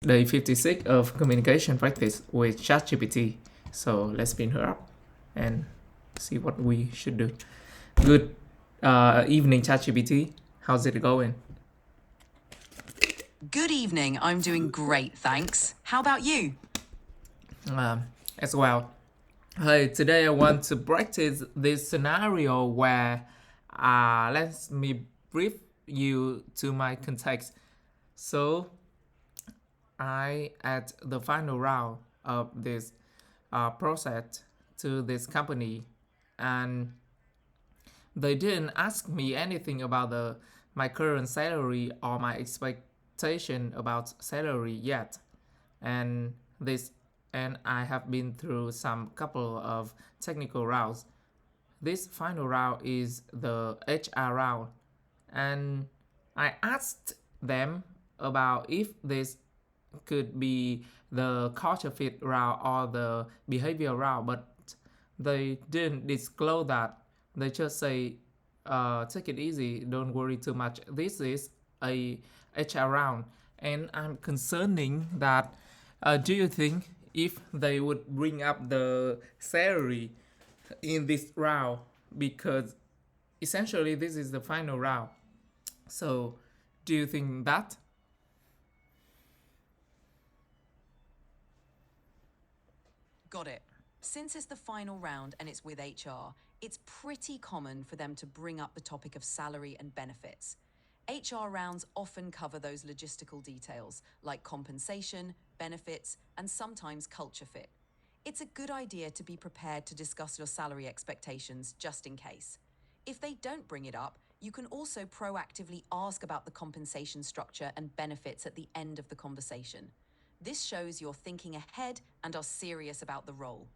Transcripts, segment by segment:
Day 56 of communication practice with ChatGPT. So let's pin her up and see what we should do. Good evening, ChatGPT. How's it going? Good evening. I'm doing great, thanks. How about you? Um, as well. Hey, today I want to practice this scenario where let me brief you to my context. So I at the final round of this process to this company, and they didn't ask me anything about my current salary or my expectation about salary yet, and this and I have been through some couple of technical rounds. This final round is the HR round, and I asked them about if this could be the culture fit route or the behavior route, but they didn't disclose that. They just say, take it easy, don't worry too much. This is a HR round, and I'm concerning that. Do you think if they would bring up the salary in this round, because essentially this is the final round? So, do you think that? Got it. Since it's the final round and it's with HR, it's pretty common for them to bring up the topic of salary and benefits. HR rounds often cover those logistical details like compensation, benefits, and sometimes culture fit. It's a good idea to be prepared to discuss your salary expectations just in case. If they don't bring it up, you can also proactively ask about the compensation structure and benefits at the end of the conversation. This shows you're thinking ahead and are serious about the role.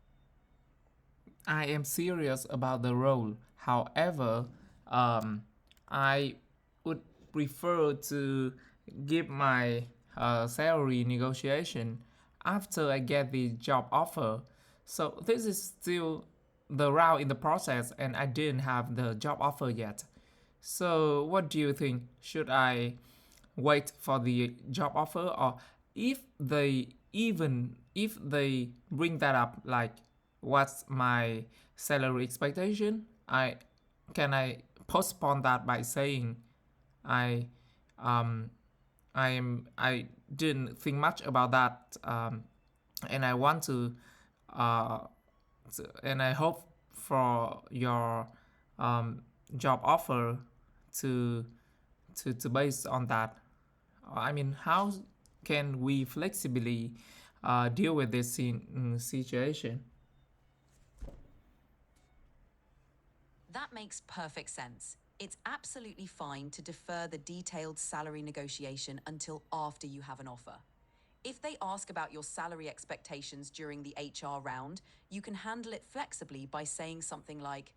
I am serious about the role. However, I would prefer to give my salary negotiation after I get the job offer. So this is still the route in the process, and I didn't have the job offer yet. So what do you think? Should I wait for the job offer, or if they bring that up, like what's my salary expectation, I postpone that by saying I um I didn't think much about that, and I want uh and I hope for your um job offer to to base on that. I mean, how can we flexibly deal with this situation? That makes perfect sense. It's absolutely fine to defer the detailed salary negotiation until after you have an offer. If they ask about your salary expectations during the HR round, you can handle it flexibly by saying something like,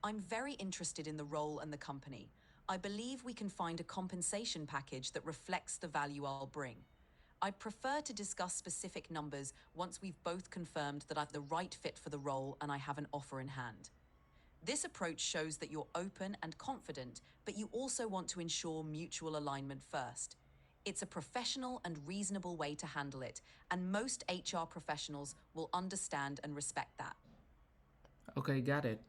I'm very interested in the role and the company. I believe we can find a compensation package that reflects the value I'll bring. I prefer to discuss specific numbers once we've both confirmed that I'm the right fit for the role and I have an offer in hand. This approach shows that you're open and confident, but you also want to ensure mutual alignment first. It's a professional and reasonable way to handle it, and most HR professionals will understand and respect that. Okay, got it.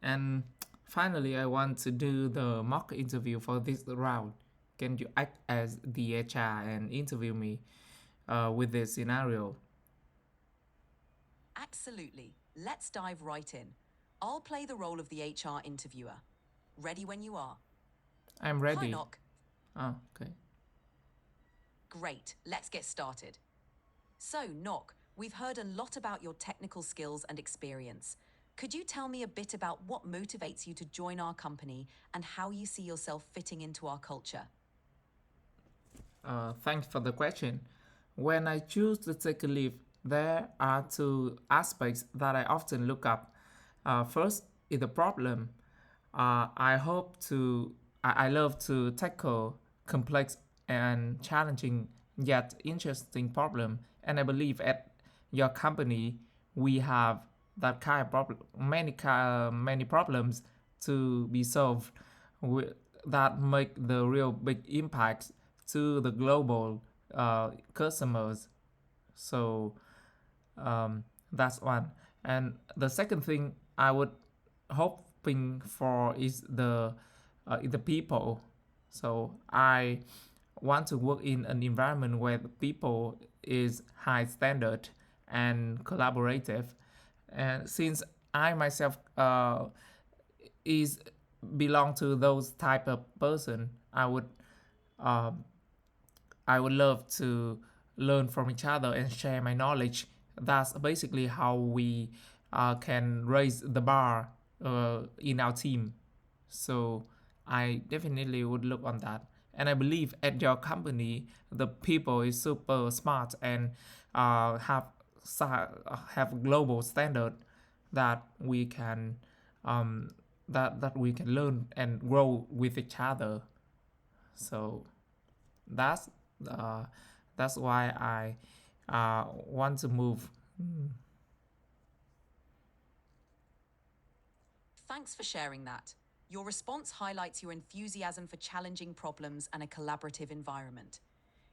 And finally, I want to do the mock interview for this round. Can you act as the HR and interview me with this scenario? Absolutely. Let's dive right in. I'll play the role of the HR interviewer. Ready when you are. I'm Hi, ready. Nock. Oh, okay. Great, let's get started. So, Nock, we've heard a lot about your technical skills and experience. Could you tell me a bit about what motivates you to join our company and how you see yourself fitting into our culture? Thanks for the question. When I choose to take a leave, there are two aspects that I often look up. First is the problem. I hope to I love to tackle complex and challenging yet interesting problem, and I believe at your company we have that kind of problem, many problems to be solved with, that make the real big impact to the global. customers. So that's one. And the second thing I would hoping for is the people. So I want to work in an environment where the people is high standard and collaborative. And since I myself is belong to those type of person, um, I would love to learn from each other and share my knowledge. That's basically how we can raise the bar in our team. So I definitely would look on that. And I believe at your company, the people is super smart and have global standard that we can that we can learn and grow with each other. So that's uh, that's why I want to move. Thanks for sharing that. Your response highlights your enthusiasm for challenging problems and a collaborative environment.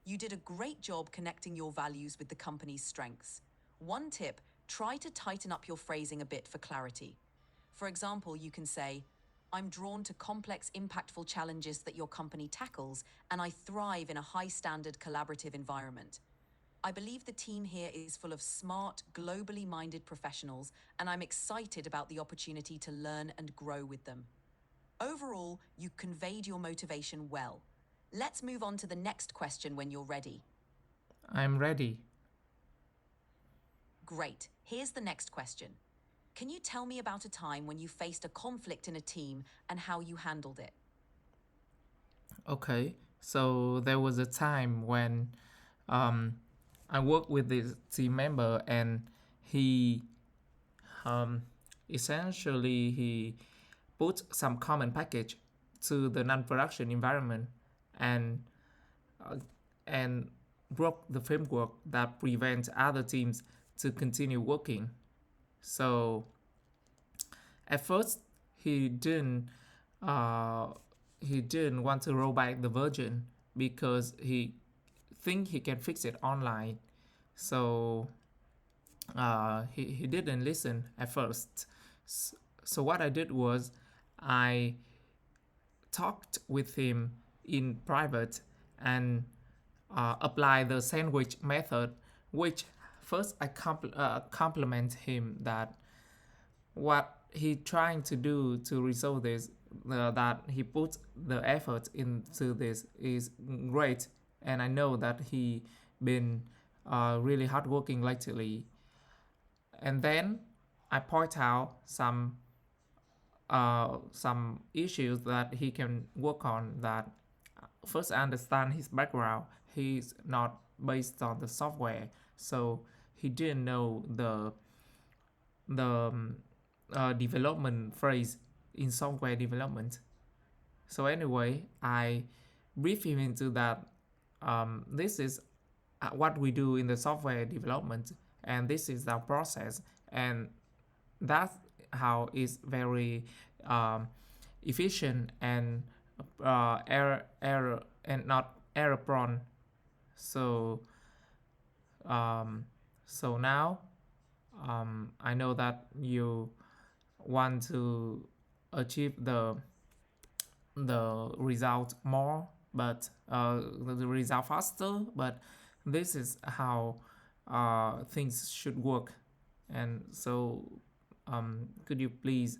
You did a great job connecting your values with the company's strengths. One tip: try to tighten up your phrasing a bit for clarity. For example, you can say, I'm drawn to complex, impactful challenges that your company tackles, and I thrive in a high standard collaborative environment. I believe the team here is full of smart, globally minded professionals, and I'm excited about the opportunity to learn and grow with them. Overall, you conveyed your motivation well. Let's move on to the next question when you're ready. I'm ready. Great. Here's the next question. Can you tell me about a time when you faced a conflict in a team and how you handled it? Okay, so there was a time when um, I worked with this team member, and he um, essentially he put some common package to the non-production environment, and uh, and broke the framework that prevents other teams to continue working. So at first he didn't uh, he didn't want to roll back the version because he think he can fix it online. So he didn't listen at first. So what I did was I talked with him in private and apply the sandwich method, which first I compliment him that what he trying to do to resolve this, that he puts the effort into this is great, and I know that he been really hardworking lately. And then I point out some issues that he can work on. That first, I understand his background. He's not based on the software, so he didn't know the development phrase in software development. So anyway, I brief him into that. This is what we do in the software development, and this is our process, and that's how it's very um, efficient and error and not error prone. So um, so now I know that you want to achieve the result more, but the result faster. But this is how things should work. And so, could you please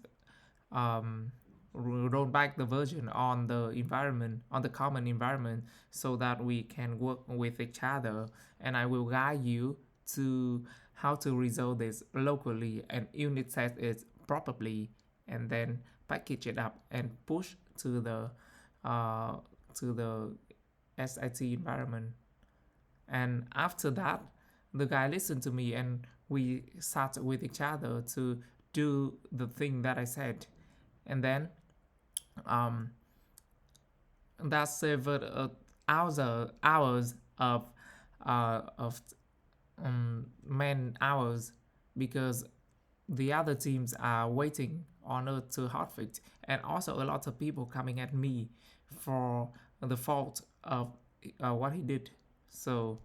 um, roll back the version on the environment, on the common environment, so that we can work with each other? And I will guide you to how to resolve this locally and unit test it properly, and then package it up and push to the uh, to the SIT environment. And after that, the guy listened to me, and we sat with each other to do the thing that I said. And then um, that saved hours of man hours, because the other teams are waiting on us to hotfix, and also a lot of people coming at me for the fault of what he did. So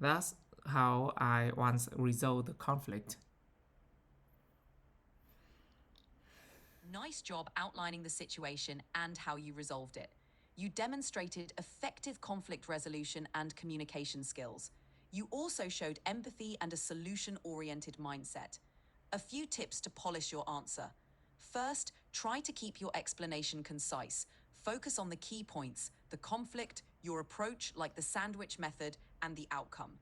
that's how I once resolved the conflict. Nice job outlining the situation and how you resolved it. You demonstrated effective conflict resolution and communication skills. You also showed empathy and a solution oriented mindset. A few tips to polish your answer. First, try to keep your explanation concise. Focus on the key points, the conflict, your approach, like the sandwich method, and the outcome.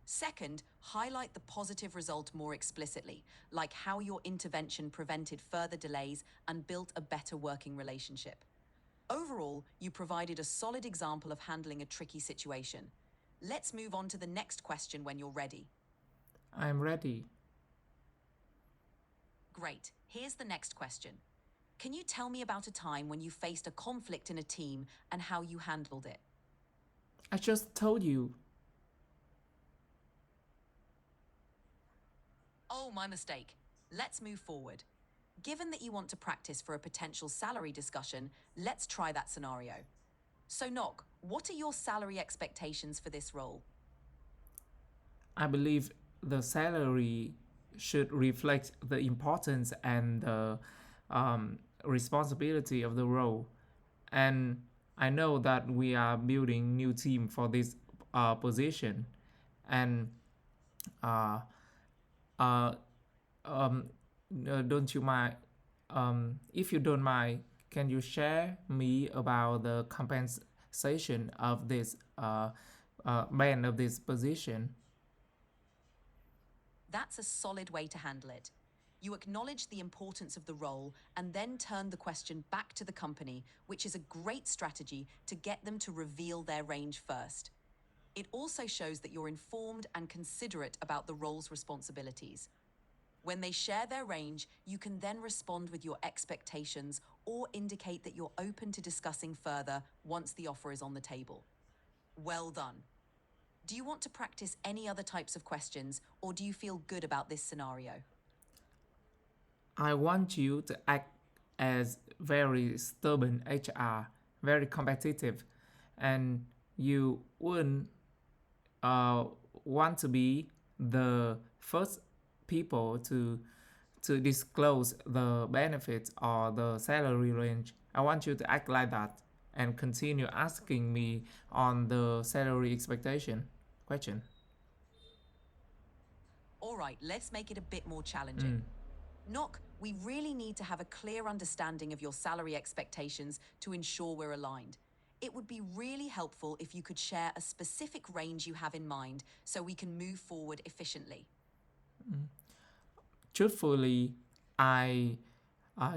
Second, highlight the positive result more explicitly, like how your intervention prevented further delays and built a better working relationship. Overall, you provided a solid example of handling a tricky situation. Let's move on to the next question when you're ready. I'm ready. Great. Here's the next question. Can you tell me about a time when you faced a conflict in a team and how you handled it? I just told you. Oh, my mistake. Let's move forward. Given that you want to practice for a potential salary discussion, let's try that scenario. So, Knock, what are your salary expectations for this role? I believe the salary should reflect the importance and the responsibility of the role. And I know that we are building new team for this position, and uh, uh, um, don't you mind? If you don't mind, can you share me about the compensation of this band of this position? That's a solid way to handle it. You acknowledge the importance of the role and then turn the question back to the company, which is a great strategy to get them to reveal their range first. It also shows that you're informed and considerate about the role's responsibilities. When they share their range, you can then respond with your expectations or indicate that you're open to discussing further once the offer is on the table. Well done. Do you want to practice any other types of questions, or do you feel good about this scenario? I want you to act as very stubborn HR, very competitive, and you wouldn't uh, want to be the first people to disclose the benefits or the salary range. I want you to act like that and continue asking me on the salary expectation question. All right, let's make it a bit more challenging. Knock, we really need to have a clear understanding of your salary expectations to ensure we're aligned. It would be really helpful if you could share a specific range you have in mind so we can move forward efficiently. Truthfully, I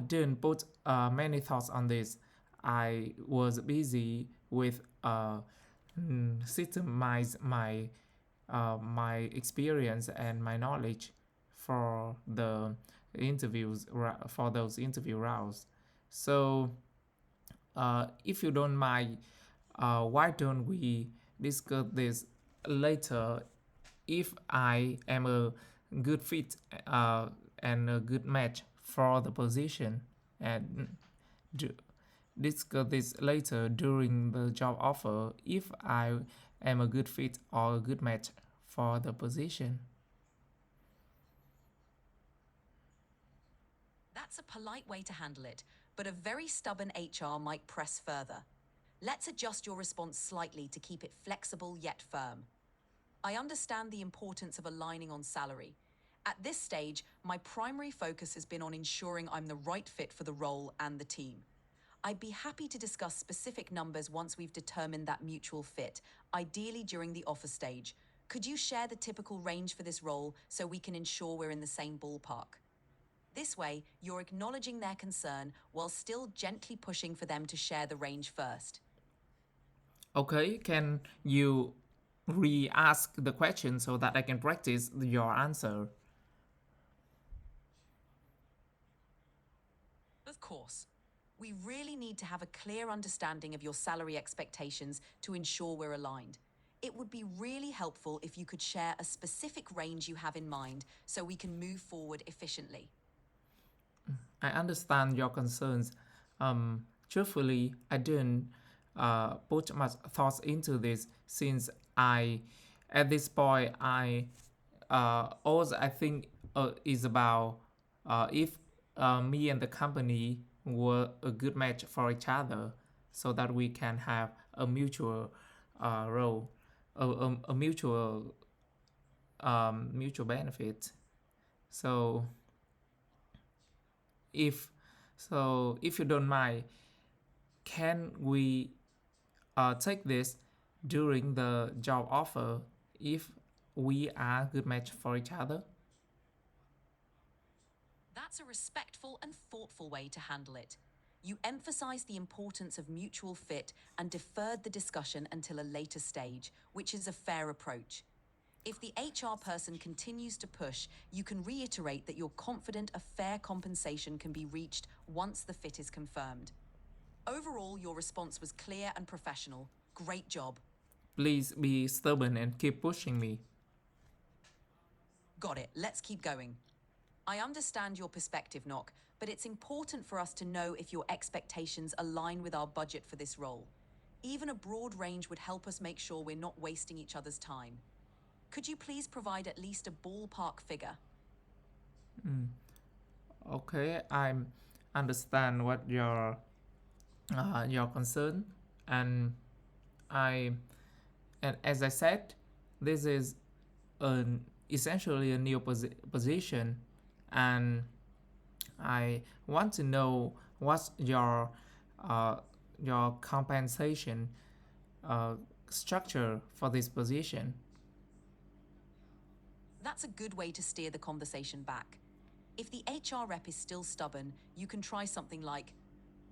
didn't put many thoughts on this. I was busy with systemize my experience and my knowledge for the for those interview rounds. So, if you don't mind, why don't we discuss this later? If I am a good fit and a good match for the position, and do, discuss this later during the job offer if I am a good fit or a good match for the position. That's a polite way to handle it, but a very stubborn HR might press further. Let's adjust your response slightly to keep it flexible yet firm. I understand the importance of aligning on salary. At this stage, my primary focus has been on ensuring I'm the right fit for the role and the team. I'd be happy to discuss specific numbers once we've determined that mutual fit, ideally during the offer stage. Could you share the typical range for this role so we can ensure we're in the same ballpark? This way, you're acknowledging their concern while still gently pushing for them to share the range first. Okay, can you re-ask the question so that I can practice your answer? Of course. We really need to have a clear understanding of your salary expectations to ensure we're aligned. It would be really helpful if you could share a specific range you have in mind so we can move forward efficiently. I understand your concerns. Truthfully, I didn't put much thoughts into this since I at this point I think is about if me and the company were a good match for each other, so that we can have a mutual role, a mutual benefit. So if if you don't mind, can we take this during the job offer if we are a good match for each other? That's a respectful and thoughtful way to handle it. You emphasized the importance of mutual fit and deferred the discussion until a later stage, which is a fair approach. If the HR person continues to push, you can reiterate that you're confident a fair compensation can be reached once the fit is confirmed. Overall, your response was clear and professional. Great job. Please be stubborn and keep pushing me. Got it. Let's keep going. I understand your perspective, Nock, but it's important for us to know if your expectations align with our budget for this role. Even a broad range would help us make sure we're not wasting each other's time. Could you please provide at least a ballpark figure? Okay, I understand what your concern, and I and as I said, this is essentially a new position, and I want to know what's your compensation structure for this position. That's a good way to steer the conversation back. If the HR rep is still stubborn, you can try something like,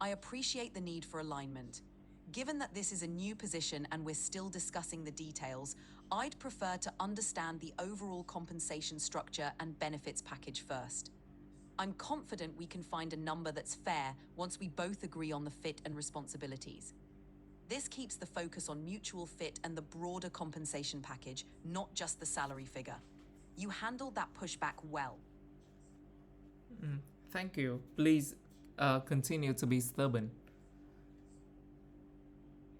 I appreciate the need for alignment. Given that this is a new position and we're still discussing the details, I'd prefer to understand the overall compensation structure and benefits package first. I'm confident we can find a number that's fair once we both agree on the fit and responsibilities. This keeps the focus on mutual fit and the broader compensation package, not just the salary figure. You handled that pushback well. Thank you. Please continue to be stubborn.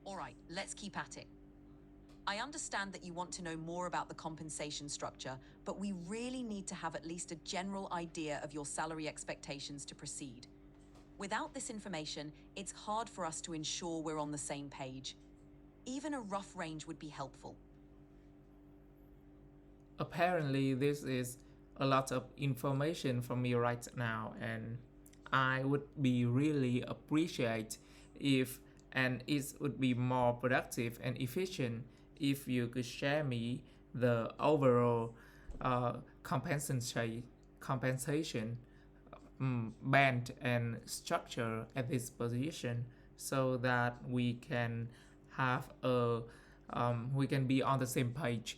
All right, let's keep at it. I understand that you want to know more about the compensation structure, but we really need to have at least a general idea of your salary expectations to proceed. Without this information, it's hard for us to ensure we're on the same page. Even a rough range would be helpful. Apparently, this is a lot of information from me right now, and I would be really appreciate if and it would be more productive and efficient if you could share me the overall compensation band and structure at this position, so that we can be on the same page.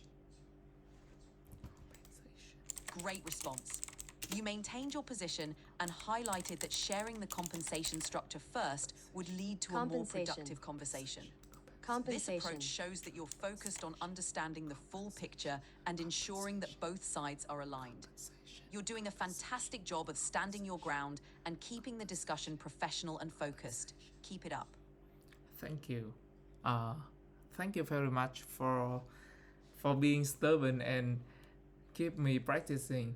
Great response. You maintained your position and highlighted that sharing the compensation structure first would lead to a more productive conversation. This approach shows that you're focused on understanding the full picture and ensuring that both sides are aligned. You're doing a fantastic job of standing your ground and keeping the discussion professional and focused. Keep it up. Thank you. Uh, Thank you very much for being stubborn and keep me practicing.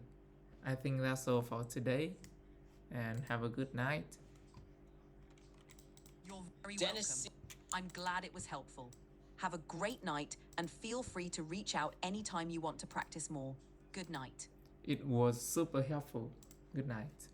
I think that's all for today, and have a good night. You're very welcome. I'm glad it was helpful. Have a great night and feel free to reach out anytime you want to practice more. Good night. It was super helpful. Good night.